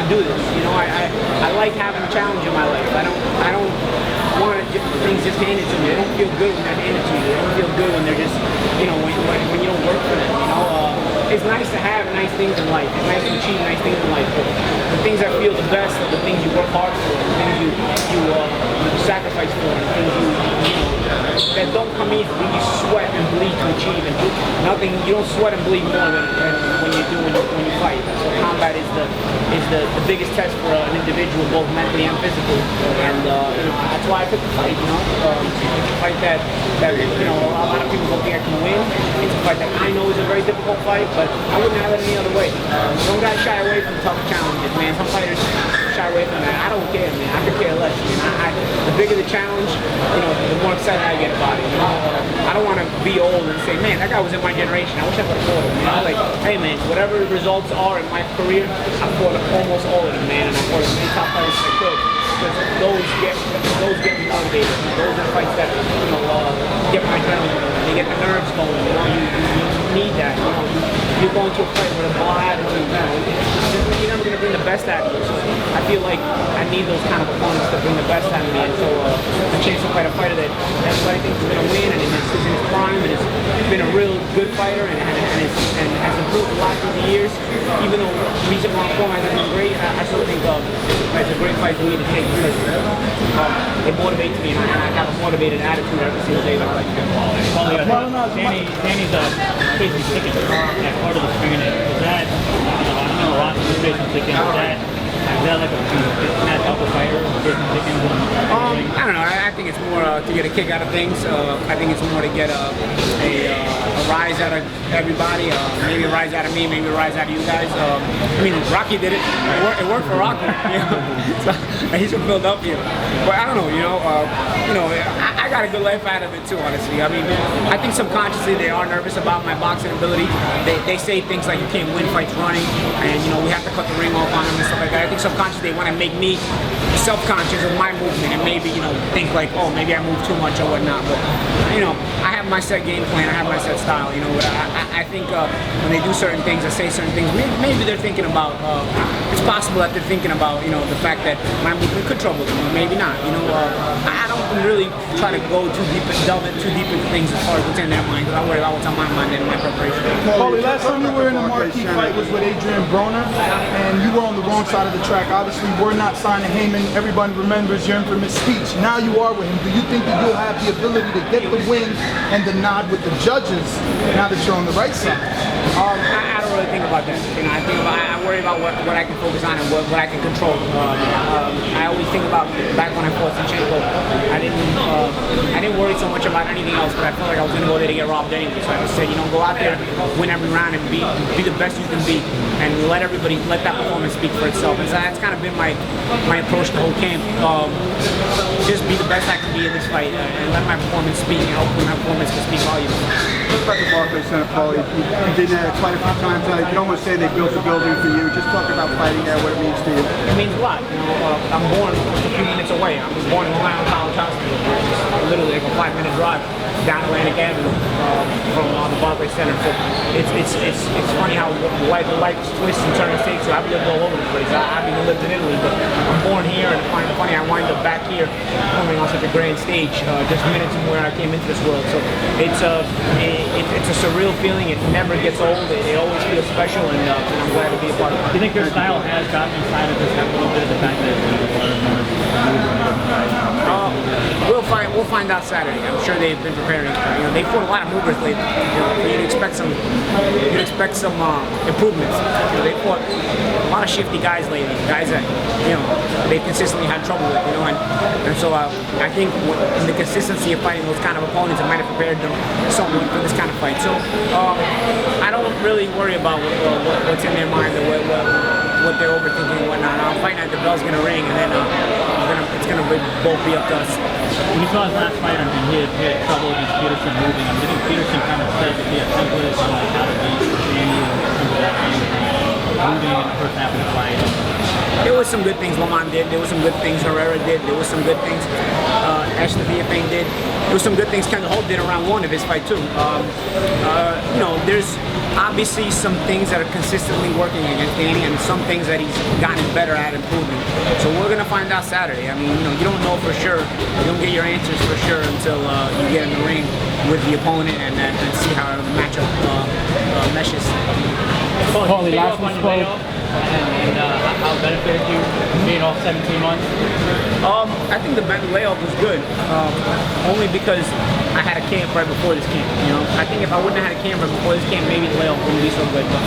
do this. You know, I like having a challenge in my life. I don't want things just handed to me. They don't feel good when they're handed to you. They don't feel good when they're just, you know, when you don't work for them. You know, it's nice to have nice things in life. It's nice to achieve nice things in life. But the things that feel the best are the things you work hard for, the things you sacrifice for, the things you know, that don't come easy. You sweat and bleed to achieve, and nothing. You don't sweat and bleed more than when you fight. So combat is the biggest test for an individual, both mentally and physically. And that's why I took the fight. You know, it's a fight that you know a lot of people don't think I can win. It's a fight that I know is a very difficult fight, but I wouldn't have it any other way. Some guys shy away from tough challenges, man. Some fighters shy away from that. I don't care, man. I could care less. The bigger the challenge, you know, the more excited I get about it. You know, I don't want to be old and say, man, that guy was in my generation. I wish I could have fought him. You know, like, hey, man, whatever the results are in my career, I fought almost all of them, man, and I fought as many top fighters as I could. Because those get me motivated. Those are the fights that, you know, get my adrenaline going. They get the nerves going. You know, you need that. You know, you're going to a fight with a ball attitude. You know, you're never going to bring the best out of you. So I feel like I need those kind of opponents to bring the best out of me. And so a chance to fight a fighter that everybody thinks is going to win, and is in his prime, and has been a real good fighter, and has improved a lot through the years. Even though recent round form hasn't been great, I still think it's a great fight for me to take. It motivates me, and I have a motivated attitude every single day that I like to get. Danny's basically kicking that part of the screen. Is that, I know a lot of motivation kicking. Is that like a help a fighter? I don't know. I think it's more to get a kick out of things. I think it's more to get a rise out of everybody. Maybe a rise out of me. Maybe a rise out of you guys. I mean, Rocky did it. It worked for Rocky. You know? So, he's from Philadelphia. But I don't know. You know, I got a good life out of it too. Honestly, I mean, I think subconsciously they are nervous about my boxing ability. They say things like you can't win fights running, and you know we have to cut the ring off on them and stuff like that. I think subconsciously they want to make me self-conscious of my movement and maybe, you know, think like, oh, maybe I move too much or whatnot. But, you know, I have my set game plan. I have my set style, you know. But I think when they do certain things or say certain things, maybe they're thinking about, it's possible that they're thinking about, you know, the fact that my movement could trouble them, or maybe not. You know, I don't really try to go too deep and delve too deep into things as far as what's in their mind, because I worry about what's on my mind and my preparation. Paulie, last time you were in a marquee fight was with Adrian Broner, and you were on the wrong side of the track. Obviously, we're not signing Heyman. Everybody remembers your infamous speech. Now you are with him. Do you think that you'll have the ability to get the win and the nod with the judges now that you're on the right side? I don't really think about that. You know, I worry about what I can focus on and what I can control. I always think about back when I fought Zinchenko. I didn't worry so much about anything else, but I felt like I was going to go there to get robbed anyway. So I just said, you know, go out there, win every round, and be the best you can be, and let that performance speak for itself. And so that's kind of been my approach to the whole camp. Just be the best I can be in this fight, and let my performance speak, and hopefully my performance can speak volumes. Let's talk about Barclays Center, Paulie. You did that quite a few times. You can almost say they built a building for you. Just talk about fighting there, what it means to you. It means a lot. You know, I'm born just a few minutes away. I was born in Long Island College Hospital. It's literally like a 5-minute drive down Atlantic Avenue from the Barclays Center. So it's funny how life twists and turns takes you. I've lived all over the place. I've even lived in Italy, but I'm born here, and it's funny I wind up back here performing on such a grand stage just minutes from where I came into this world. So it's a surreal feeling. It never gets old. It always feels special, and I'm glad to be a part of it. Do you think your style has gotten inside of this a little bit of the fact that We'll find out Saturday. I'm sure they've been preparing. You know, they fought a lot of movers lately. You know, you'd expect some improvements. You know, they fought a lot of shifty guys lately. Guys that, you know, they've consistently had trouble with. You know, and so I think in the consistency of fighting those kind of opponents, it might have prepared them somewhat for this kind of fight. So I don't really worry about what's in their mind or what they're overthinking and whatnot. I'm fighting at the bell's gonna ring, and then it's gonna both be up to us. When you saw his last fight and he had trouble against Peterson moving, I think Peterson kind of said that he had templates on like how to beat Danny moving in the first half of the fight. There was some good things Lamont did. There was some good things Herrera did. There was some good things Ashton Villafain did. There was some good things Kendall Holt did in round 1 of his fight too. You know, obviously some things that are consistently working against Danny, and some things that he's gotten better at improving. So we're gonna find out Saturday. I mean, you don't know for sure. You don't get your answers for sure until you get in the ring with the opponent and see how the matchup meshes. Paulie, last we spoke. And how it benefited you being off 17 months? I think the layoff was good, only because I had a camp right before this camp. You know, I think if I wouldn't have had a camp right before this camp, maybe the layoff wouldn't be so good. But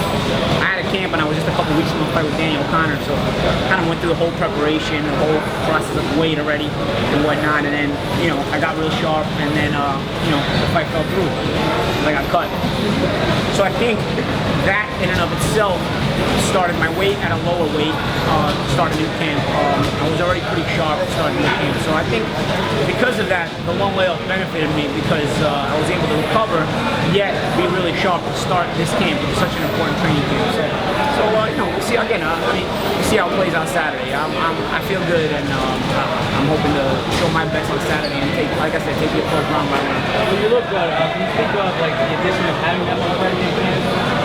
I had a camp, and I was just a couple weeks from the fight with Danny O'Connor, so kind of went through the whole preparation, the whole process of weight already and whatnot. And then, you know, I got real sharp, and then you know, the fight fell through. I got cut. So I think that in and of itself started my weight at a lower weight, started new camp. I was already pretty sharp starting new camp. So I think because of that, the long layoff benefited me because I was able to recover, yet be really sharp to start this camp, which is such an important training camp. So you know, we'll see again. I mean, we'll see how it plays on Saturday. I feel good, and I'm hoping to show my best on Saturday and take, like I said, take the approach round by round. When you look good, can you think of like the addition of having that one fight in camp?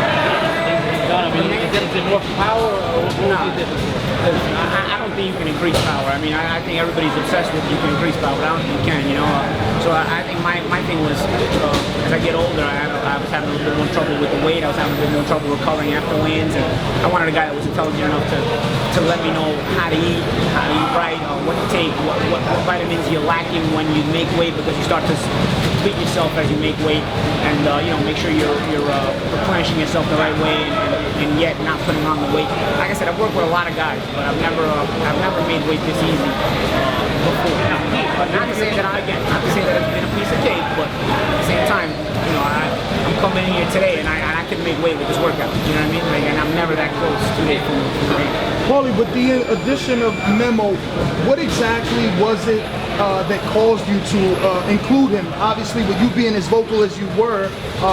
I mean, is it more power or what would be different? I don't think you can increase power. I mean, I think everybody's obsessed with you can increase power, but I don't think you can, you know. So I think my thing was, as I get older, I was having a little bit more trouble with the weight. I was having a bit more trouble recovering after wins, and I wanted a guy that was intelligent enough to let me know how to eat right, what to take, what vitamins you're lacking when you make weight, because you start to deplete yourself as you make weight, and you know, make sure you're replenishing yourself the right way, and yet not putting on the weight. Like I said, I've worked with a lot of guys, but I've never made weight this easy before. But not to say that not to say that it's been a piece of cake, but at the same time, you know, I'm coming in here today and I can make weight with this workout. You know what I mean? Like, and I'm never that close 2 days from the ring. Paulie, with the addition of Memo, what exactly was it that caused you to include him? Obviously, with you being as vocal as you were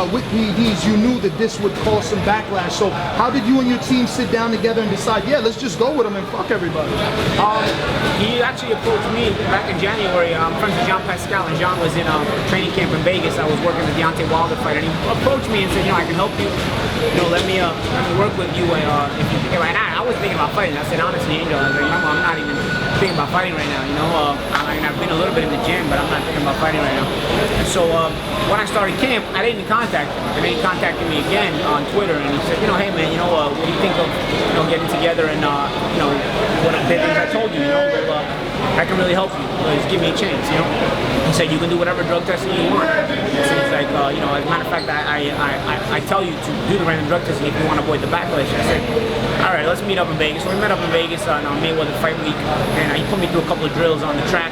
with PEDs, you knew that this would cause some backlash. So how did you and your team sit down together and decide, yeah, let's just go with him and fuck everybody? He actually approached me back in January. I'm friends with Jean Pascal, and Jean was in training camp in Vegas. I was working the Deontay Wilder fight, and he approached me and said, you know, I can help you. You know, let me work with you. If you think about it. I was thinking about fighting. I said, honestly, Angel, I was like, I'm not even thinking about fighting right now. You know, I mean, I've been a little bit in the gym, but I'm not thinking about fighting right now. And so when I started camp, I didn't contact him. And then he contacted me again on Twitter, and he said, you know, hey man, you know, what do you think of, you know, getting together and you know, what the things I told you, you know, well, I can really help you. Just give me a chance, you know. He said, you can do whatever drug testing you want. So he's like, you know, as a matter of fact, I tell you to do the random drug testing if you want to avoid the backlash. I said, all right, let's meet up in Vegas. So we met up in Vegas on Mayweather Fight Week, and he put me through a couple of drills on the track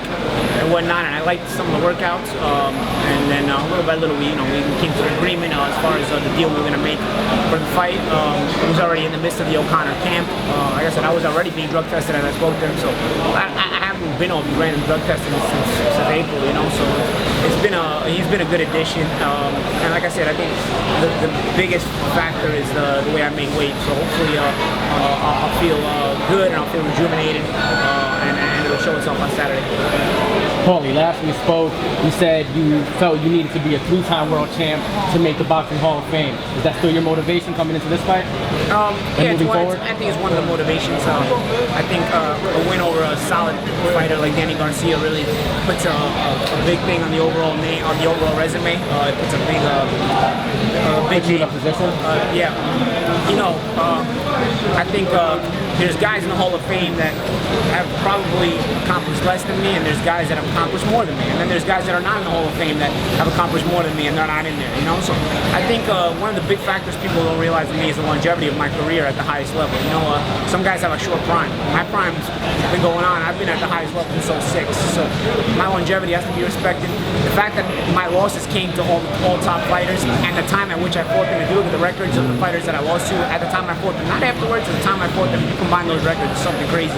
and whatnot, and I liked some of the workouts. And then little by little, we came to an agreement as far as the deal we were going to make for the fight. It was already in the midst of the O'Connor camp. Like I said, I was already being drug tested as I spoke to him, so I haven't been on random drug testing since April, you know. So he's been a good addition, and like I said, I think the biggest factor is the way I make weight. So hopefully I'll feel good and I'll feel rejuvenated, and it'll show itself on Saturday. Paulie, last we spoke, you said you felt you needed to be a 3-time world champ to make the Boxing Hall of Fame. Is that still your motivation coming into this fight? Yeah, I think it's one of the motivations. I think a win over a solid fighter like Danny Garcia really puts a big thing on the overall name, on the overall resume. It puts a big name. Position? Yeah, you know, I think there's guys in the Hall of Fame that have probably accomplished less than me, and there's guys that have accomplished more than me, and then there's guys that are not in the Hall of Fame that have accomplished more than me and they're not in there, you know. So I think one of the big factors people don't realize with me is the longevity of my career at the highest level. You know, some guys have a short prime. My prime's been going on. I've been at the highest level since 06, so my longevity has to be respected. The fact that my losses came to all top fighters, and the time at which I fought them, if you look at the records of the fighters that I lost to at the time I fought them, not afterwards, at the time I fought them, you combine those records, it's something crazy.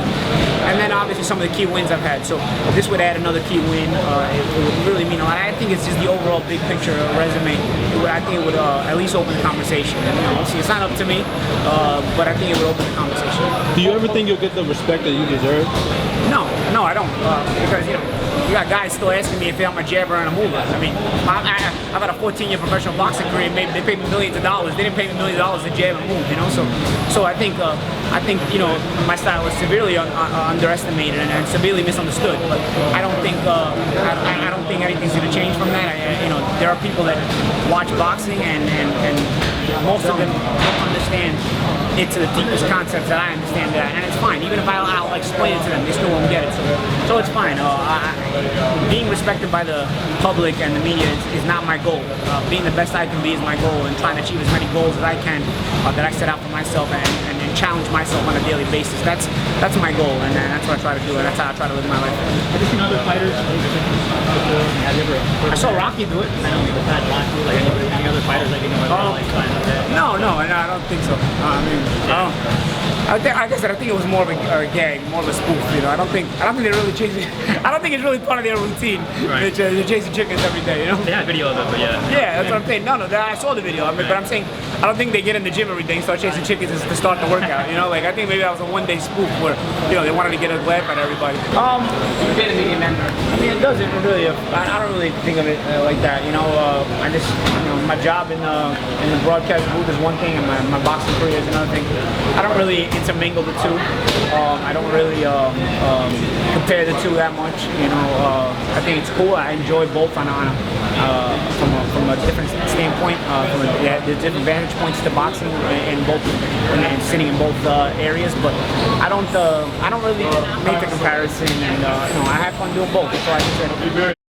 And then obviously some of the key wins I've had. So if this would add another key win, it would really mean a lot. I think it's just the overall big picture resume. I think it would at least open the conversation. And, you know, see, it's not up to me, but I think it would open the conversation. Do you ever think you'll get the respect that you deserve? No, I don't. Because, you know, you got guys still asking me if they want my jabber and a mover. I mean, I've had a 14-year professional boxing career. Maybe they paid me millions of dollars. They didn't pay me millions of dollars to jab and move, you know. So I think you know, my style is severely underestimated and severely misunderstood. But I don't think I don't think anything's going to change from that. You know, there are people that watch boxing and most of them don't understand it to the deepest concepts that I understand that, and it's fine. Even if I'll explain it to them, they still won't get it. So it's fine. Being respected by the public and the media is not my goal. Being the best I can be is my goal, and trying to achieve as many goals as I can that I set out for myself and challenge myself on a daily basis. That's my goal, and that's what I try to do, and that's how I try to live my life. Have you seen other fighters before? Have you ever? I saw Rocky do it. I know, besides Rocky, like any other fighters that you know are like fine. No, I don't think so. I mean, like I said, I think it was more of a gag, more of a spoof. You know, I don't think they're really chasing. I don't think it's really part of their routine. Right. They're chasing chickens every day. You know. They had video of it, but yeah. Yeah, that's what I'm saying. No, I saw the video. I mean, but I'm saying I don't think they get in the gym every day and start chasing chickens to start the workout. You know, like I think maybe that was a one-day spoof where they wanted to get a laugh at everybody. Being a media member, I mean, it doesn't really. I don't really think of it like that. You know, I just my job in the broadcast booth is one thing, and my boxing career is another thing. I don't really intermingle the two. I don't really compare the two that much. You know, I think it's cool. I enjoy both from a different standpoint. There's different vantage points to boxing in both, and sitting in both areas. But I don't really make the comparison, and I have fun doing both. That's all I can say.